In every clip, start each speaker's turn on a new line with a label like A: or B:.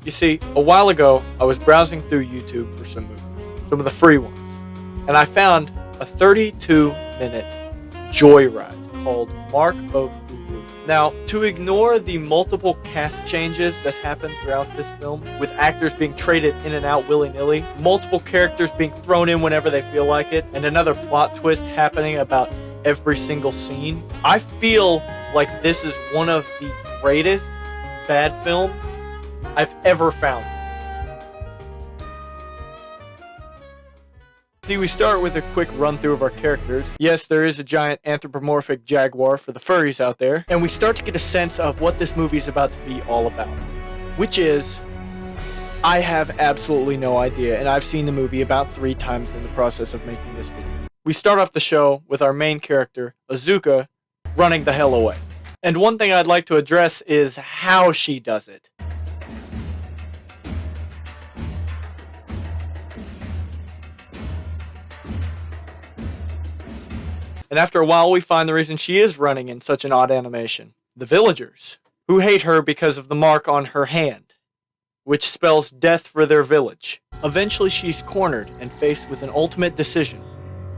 A: You see, a while ago, I was browsing through YouTube for some movies, some of the free ones, and I found a 32-minute joyride called Mark of Uru. Now, to ignore the multiple cast changes that happen throughout this film, with actors being traded in and out willy-nilly, multiple characters being thrown in whenever they feel like it, and another plot twist happening about every single scene, I feel like this is one of the greatest bad films I've ever found. See, we start with a quick run through of our characters. Yes, there is a giant anthropomorphic jaguar for the furries out there, and we start to get a sense of what this movie is about to be all about, which is, I have absolutely no idea, and I've seen the movie about 3 times in the process of making this video. We start off the show with our main character, Azuka, running the hell away. And one thing I'd like to address is how she does it. And after a while, we find the reason she is running in such an odd animation. The villagers, who hate her because of the mark on her hand, which spells death for their village. Eventually, she's cornered and faced with an ultimate decision.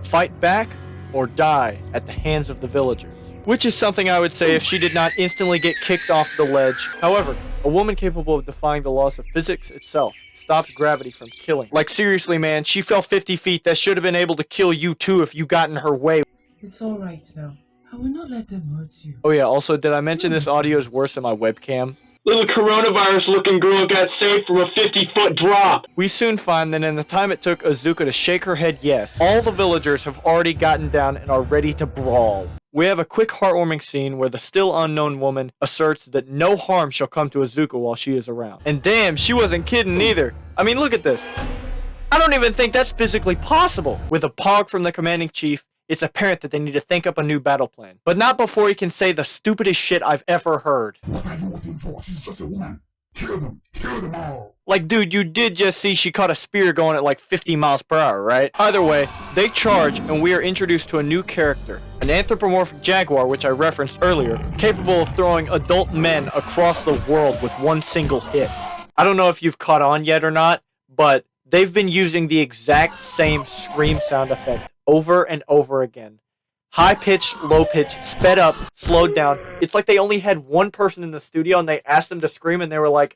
A: Fight back or die at the hands of the villagers. Which is something I would say if she did not instantly get kicked off the ledge. However, a woman capable of defying the laws of physics itself stops gravity from killing. Like seriously, man, she fell 50 feet. That should have been able to kill you too if you got in her way.
B: It's alright now. I will not let them hurt you.
A: Oh yeah, also, did I mention this audio is worse than my webcam?
C: Little coronavirus-looking girl got saved from a 50-foot drop.
A: We soon find that in the time it took Azuka to shake her head yes, all the villagers have already gotten down and are ready to brawl. We have a quick heartwarming scene where the still unknown woman asserts that no harm shall come to Azuka while she is around. And damn, she wasn't kidding either. I mean, look at this. I don't even think that's physically possible. With a pog from the commanding chief, it's apparent that they need to think up a new battle plan. But not before he can say the stupidest shit I've ever heard.
D: What are you waiting for? She's just a woman. Kill them. Kill them all.
A: Like, dude, you did just see she caught a spear going at like 50 miles per hour, right? Either way, they charge and we are introduced to a new character. An anthropomorphic jaguar, which I referenced earlier, capable of throwing adult men across the world with one single hit. I don't know if you've caught on yet or not, but they've been using the exact same scream sound effect over and over again. High-pitched, low-pitched, sped up, slowed down. It's like they only had one person in the studio and they asked them to scream and they were like,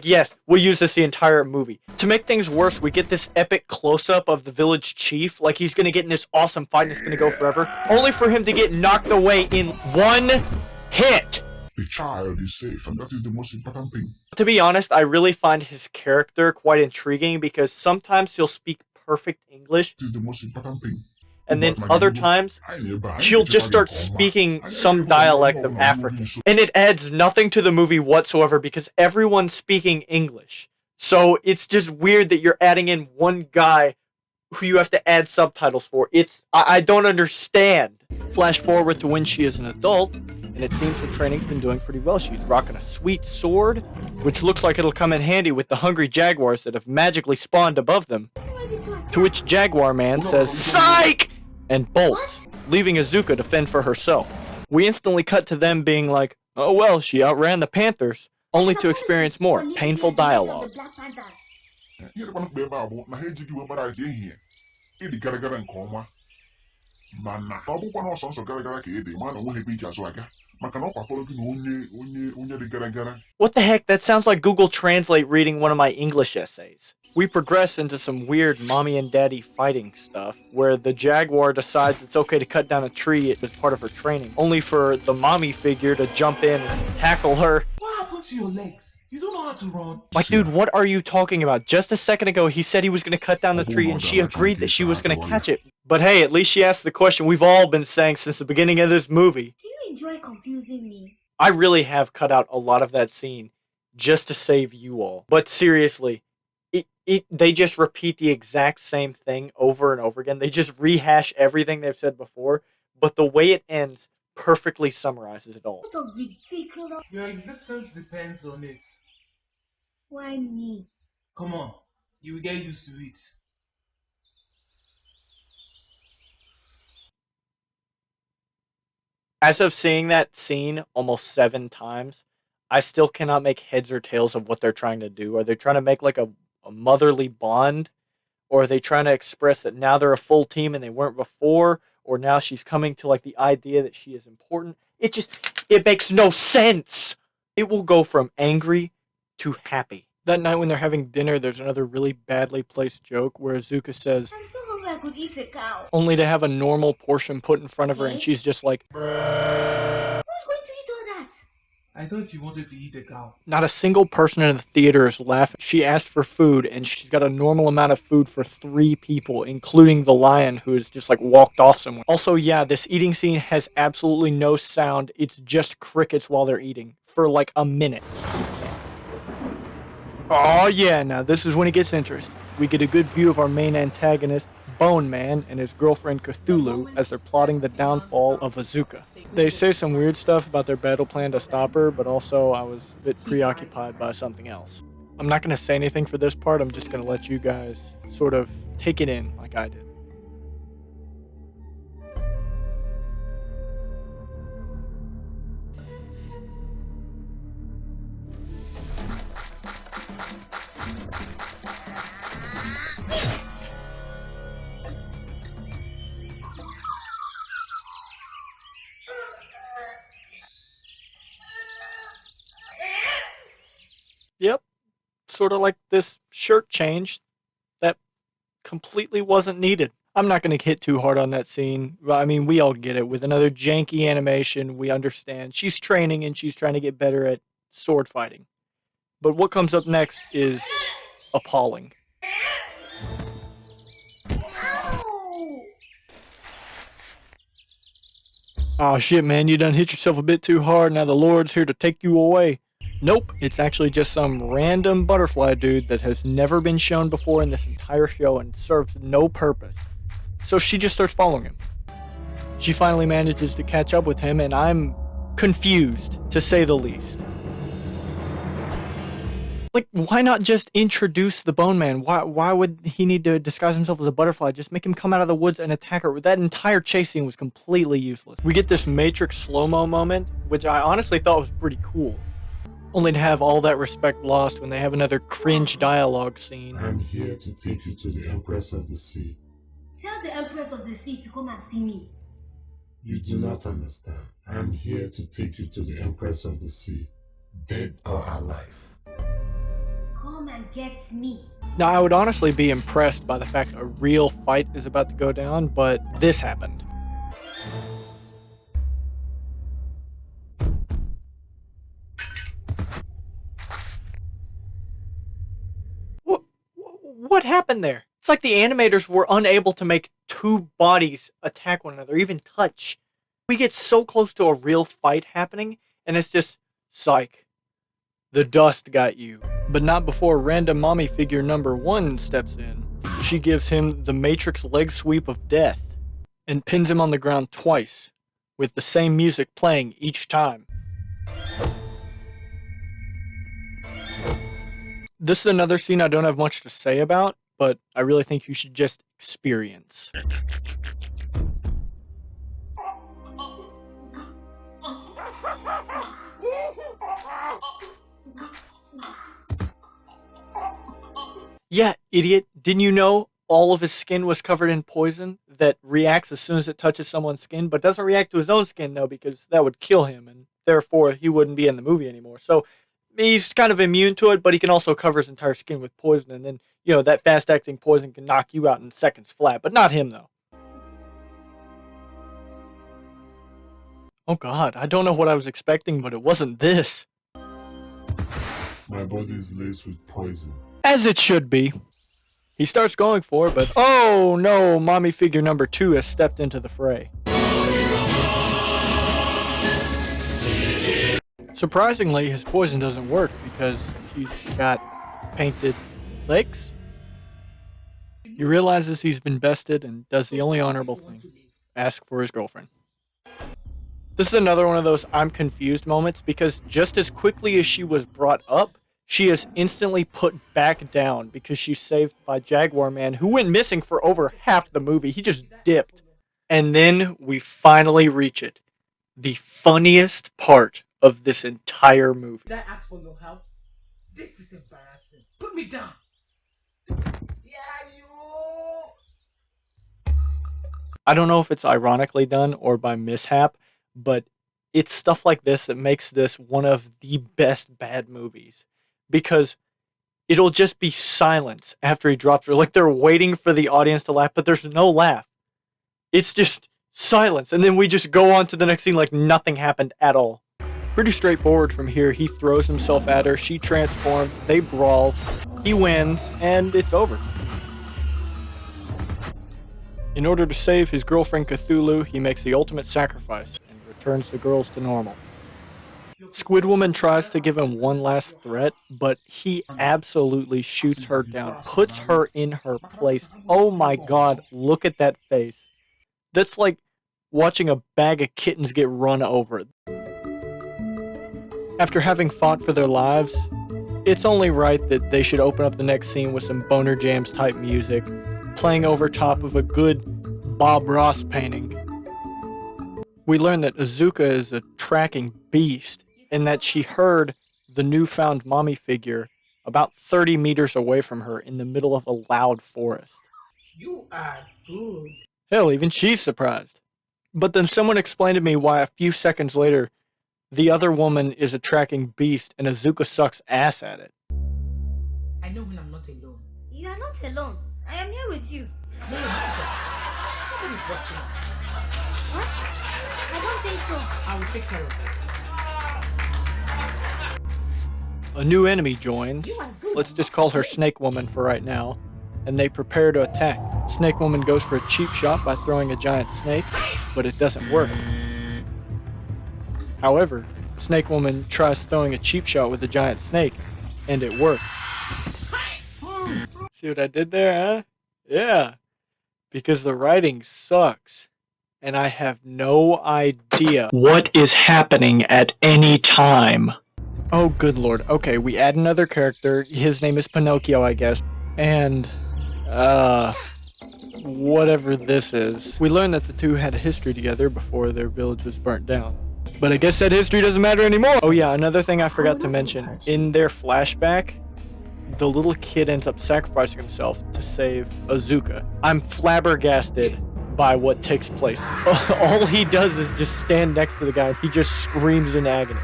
A: yes, we'll use this the entire movie. To make things worse, we get this epic close-up of the village chief, like he's gonna get in this awesome fight and it's gonna go forever, only for him to get knocked away in one hit.
D: The child is safe, and that is the most important thing.
A: To be honest, I really find his character quite intriguing because sometimes he'll speak perfect English,
D: That is the most important thing.
A: and then other times she'll just start speaking some dialect of African. And it adds nothing to the movie whatsoever because everyone's speaking English. So it's just weird that you're adding in one guy who you have to add subtitles for. I don't understand. Flash forward to when she is an adult, and it seems her training's been doing pretty well. She's rocking a sweet sword, which looks like it'll come in handy with the hungry jaguars that have magically spawned above them. To which Jaguar Man says, "Psych!" and bolts, leaving Azuka to fend for herself. We instantly cut to them being like, oh well, she outran the Panthers, only to experience more painful dialogue. What the heck? That sounds like Google Translate reading one of my English essays. We progress into some weird mommy and daddy fighting stuff, where the jaguar decides it's okay to cut down a tree as part of her training, only for the mommy figure to jump in and tackle her.
B: What happened to your legs? You don't know how to run.
A: Like, dude, what are you talking about? Just a second ago, he said he was going to cut down the tree, and she agreed that she was going to catch it. But hey, at least she asked the question we've all been saying since the beginning of this movie.
E: Do you enjoy confusing me?
A: I really have cut out a lot of that scene just to save you all. But seriously, they just repeat the exact same thing over and over again. They just rehash everything they've said before, but the way it ends perfectly summarizes it all.
E: What a ridiculous.
B: Your existence depends on it.
E: Why me?
B: Come on, you will get used to it.
A: As of seeing that scene almost 7 times, I still cannot make heads or tails of what they're trying to do. Are they trying to make like a motherly bond? Or are they trying to express that now they're a full team and they weren't before? Or now she's coming to like the idea that she is important? It makes no sense. It will go from angry to happy. That night when they're having dinner, there's another really badly placed joke where Azuka says,
E: I'm so hungry I could eat a cow.
A: only to have a normal portion put in front of her, and she's just like,
E: Who's going to eat all that?
B: I thought you wanted to eat a cow.
A: not a single person in the theater is laughing. She asked for food, and she's got a normal amount of food for 3 people, including the lion who has just like walked off somewhere. Also, yeah, this eating scene has absolutely no sound. It's just crickets while they're eating for like a minute. Oh yeah, now this is when it gets interesting. We get a good view of our main antagonist, Bone Man, and his girlfriend Cthulhu as they're plotting the downfall of Azuka. They say some weird stuff about their battle plan to stop her, but also I was a bit preoccupied by something else. I'm not going to say anything for this part, I'm just going to let you guys sort of take it in like I did. Yep, sort of like this shirt change that completely wasn't needed. I'm not going to hit too hard on that scene. I mean, we all get it. With another janky animation, we understand. She's training and she's trying to get better at sword fighting. But what comes up next is appalling.
E: Ow!
A: Oh shit, man, you done hit yourself a bit too hard. Now the Lord's here to take you away. Nope, it's actually just some random butterfly dude that has never been shown before in this entire show and serves no purpose. So she just starts following him. She finally manages to catch up with him, and I'm confused, to say the least. Like, why not just introduce the Bone Man? Why would he need to disguise himself as a butterfly? Just make him come out of the woods and attack her. That entire chase scene was completely useless. We get this Matrix slow-mo moment, which I honestly thought was pretty cool. Only to have all that respect lost when they have another cringe dialogue scene.
D: I'm here to take you to the Empress of the Sea.
E: Tell the Empress of the Sea to come and see me.
D: You do not understand. I'm here to take you to the Empress of the Sea, dead or alive.
E: Come and get me.
A: Now, I would honestly be impressed by the fact a real fight is about to go down, but this happened. What happened there? It's like the animators were unable to make 2 bodies attack one another, even touch. We get so close to a real fight happening, and it's just, psych. The dust got you. But not before random mommy figure number 1 steps in. She gives him the Matrix leg sweep of death, and pins him on the ground twice, with the same music playing each time. This is another scene I don't have much to say about, but I really think you should just experience. Yeah, idiot. Didn't you know all of his skin was covered in poison that reacts as soon as it touches someone's skin, but doesn't react to his own skin, though, because that would kill him, and therefore he wouldn't be in the movie anymore. So he's kind of immune to it, but he can also cover his entire skin with poison, and then, that fast-acting poison can knock you out in seconds flat, but not him, though. Oh god, I don't know what I was expecting, but it wasn't this.
D: My body is laced with poison.
A: As it should be. He starts going for it, but oh no, mommy figure number 2 has stepped into the fray. Surprisingly, his poison doesn't work because she's got painted legs. He realizes he's been bested and does the only honorable thing, ask for his girlfriend. This is another one of those I'm confused moments because just as quickly as she was brought up, she is instantly put back down because she's saved by Jaguar Man, who went missing for over half the movie. He just dipped. And then we finally reach it. The funniest part of this entire movie.
B: Did I ask for your help? This is embarrassing. Put me down. Yeah, you.
A: I don't know if it's ironically done or by mishap, but it's stuff like this that makes this one of the best bad movies. Because it'll just be silence after he drops her. Like they're waiting for the audience to laugh, but there's no laugh. It's just silence. And then we just go on to the next scene like nothing happened at all. Pretty straightforward from here. He throws himself at her. She transforms. They brawl. He wins. And it's over. In order to save his girlfriend Cthulhu, he makes the ultimate sacrifice and returns the girls to normal. Squid Woman tries to give him one last threat, but he absolutely shoots her down, puts her in her place. Oh my god, look at that face. That's like watching a bag of kittens get run over. After having fought for their lives, it's only right that they should open up the next scene with some Boner Jams type music, playing over top of a good Bob Ross painting. We learn that Azuka is a tracking beast, and that she heard the newfound mommy figure about 30 meters away from her in the middle of a loud forest.
B: You are good.
A: Hell, even she's surprised. But then someone explained to me why a few seconds later, the other woman is a tracking beast and Azuka sucks ass at it.
B: I know when I'm not alone.
E: You are not alone. I am here with you.
B: No, somebody's watching.
E: What? I don't think so.
B: I will take care of it.
A: A new enemy joins. Let's just call her Snake Woman for right now. And they prepare to attack. Snake Woman goes for a cheap shot by throwing a giant snake, but it doesn't work. However, Snake Woman tries throwing a cheap shot with a giant snake, and it works. See what I did there, huh? Yeah. Because the writing sucks. And I have no idea what is happening at any time. Oh, good lord. Okay, we add another character. His name is Pinocchio, I guess. And, whatever this is. We learned that the two had a history together before their village was burnt down. But I guess that history doesn't matter anymore. Oh yeah, another thing I forgot to mention. In their flashback, the little kid ends up sacrificing himself to save Azuka. I'm flabbergasted by what takes place. All he does is just stand next to the guy and he just screams in agony.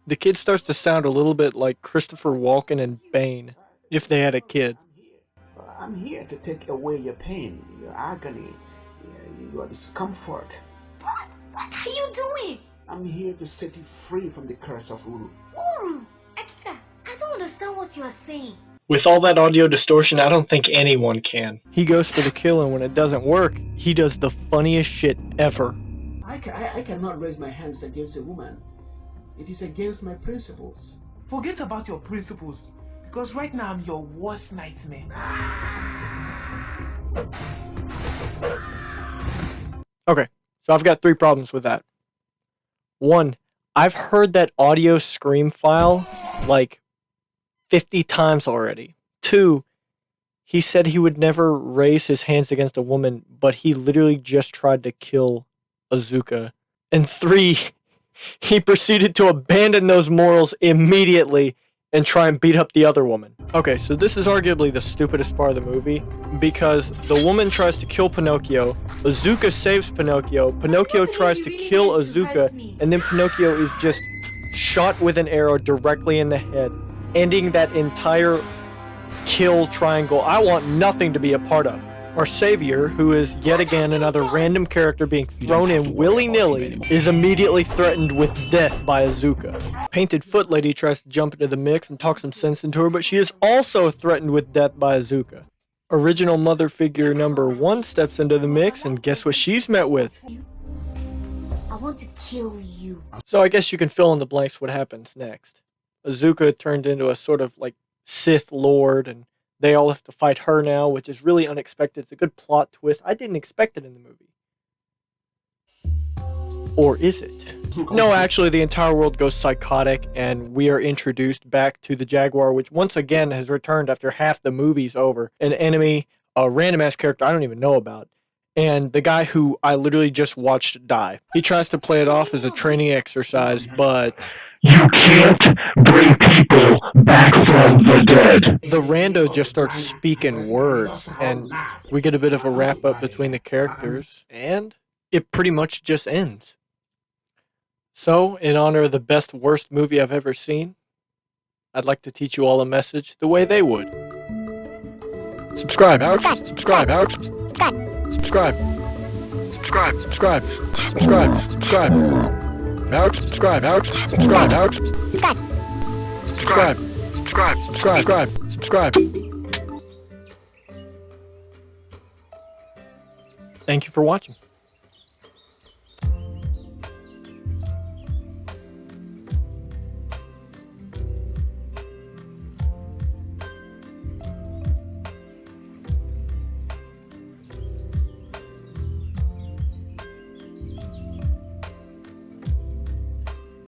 A: The kid starts to sound a little bit like Christopher Walken and Bane, if they had a kid.
F: I'm here to take away your pain, your agony, your discomfort.
E: What are you doing?
F: I'm here to set you free from the curse of Uru.
E: Uru, Extra, I don't understand what you are saying.
A: With all that audio distortion, I don't think anyone can. He goes for the kill, and when it doesn't work, he does the funniest shit ever.
F: I cannot raise my hands against a woman. It is against my principles.
B: Forget about your principles, because right now I'm your worst nightmare.
A: Okay, so I've got 3 problems with that. 1, I've heard that audio scream file like 50 times already. 2, he said he would never raise his hands against a woman, but he literally just tried to kill Azuka. And 3, he proceeded to abandon those morals immediately and try and beat up the other woman. Okay, so this is arguably the stupidest part of the movie, because the woman tries to kill Pinocchio, Azuka saves Pinocchio, Pinocchio tries to kill Azuka, and then Pinocchio is just shot with an arrow directly in the head, ending that entire kill triangle I want nothing to be a part of. Our savior, who is yet again another random character being thrown in willy-nilly, is immediately threatened with death by Azuka. Painted Foot Lady tries to jump into the mix and talk some sense into her, but she is also threatened with death by Azuka. Original mother figure number 1 steps into the mix, and guess what she's met with?
E: I want to kill you.
A: So I guess you can fill in the blanks what happens next. Azuka turned into a sort of like Sith Lord, and they all have to fight her now, which is really unexpected. It's a good plot twist. I didn't expect it in the movie. Or is it? No, actually, the entire world goes psychotic, and we are introduced back to the Jaguar, which once again has returned after half the movie's over. An enemy, a random-ass character I don't even know about, and the guy who I literally just watched die. He tries to play it off as a training exercise, but
C: You can't bring people back from the dead.
A: the rando just starts speaking words, and we get a bit of a wrap up between the characters, and it pretty much just ends. So, in honor of the best worst movie I've ever seen, I'd like to teach you all a message the way they would. Subscribe, Alex. Subscribe, Alex. Subscribe. Subscribe. Subscribe. Subscribe. Subscribe. Alex, subscribe, Alex. Subscribe, Alex. Subscribe. Subscribe. Subscribe. Subscribe. Thank you for watching.